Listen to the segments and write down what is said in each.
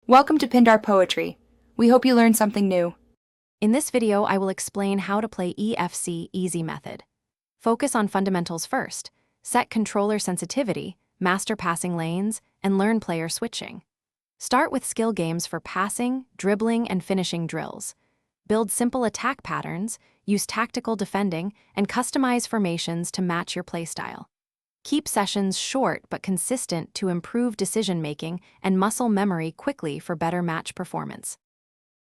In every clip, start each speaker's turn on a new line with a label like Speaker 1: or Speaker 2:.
Speaker 1: Welcome to Pindar Poetry. We hope you learned something new.
Speaker 2: In this video, I will explain how to play EFC Easy Method. Focus on fundamentals first, set controller sensitivity, master passing lanes, and learn player switching. Start with skill games for passing, dribbling, and finishing drills. Build simple attack patterns, use tactical defending, and customize formations to match your playstyle. Keep sessions short but consistent to improve decision-making and muscle memory quickly for better match performance.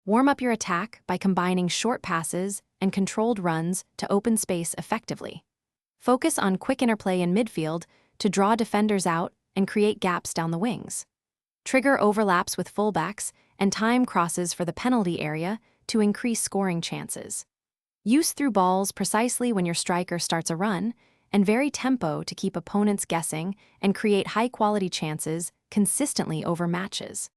Speaker 2: Warm up your attack by combining short passes and controlled runs to open space effectively. Focus on quick interplay in midfield to draw defenders out and create gaps down the wings. Trigger overlaps with fullbacks and time crosses for the penalty area to increase scoring chances. Use through balls precisely when your striker starts a run, and vary tempo to keep opponents guessing and create high-quality chances consistently over matches.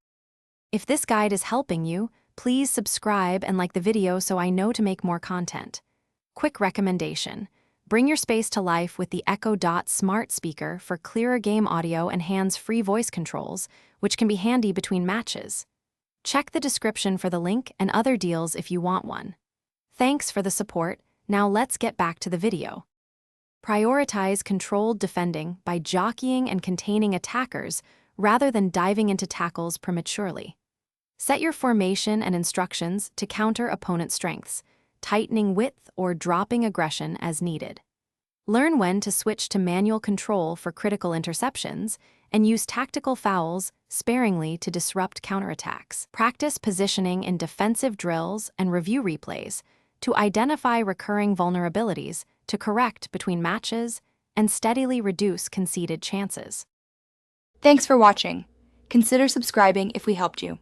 Speaker 2: If this guide is helping you, please subscribe and like the video so I know to make more content. Quick recommendation: bring your space to life with the Echo Dot smart speaker for clearer game audio and hands-free voice controls, which can be handy between matches. Check the description for the link and other deals if you want one. Thanks for the support. Now let's get back to the video. Prioritize controlled defending by jockeying and containing attackers rather than diving into tackles prematurely. Set your formation and instructions to counter opponent strengths, tightening width or dropping aggression as needed. Learn when to switch to manual control for critical interceptions and use tactical fouls sparingly to disrupt counterattacks. Practice positioning in defensive drills and review replays to identify recurring vulnerabilities to correct between matches and steadily reduce conceded chances.
Speaker 1: Thanks for watching. Consider subscribing if we helped you.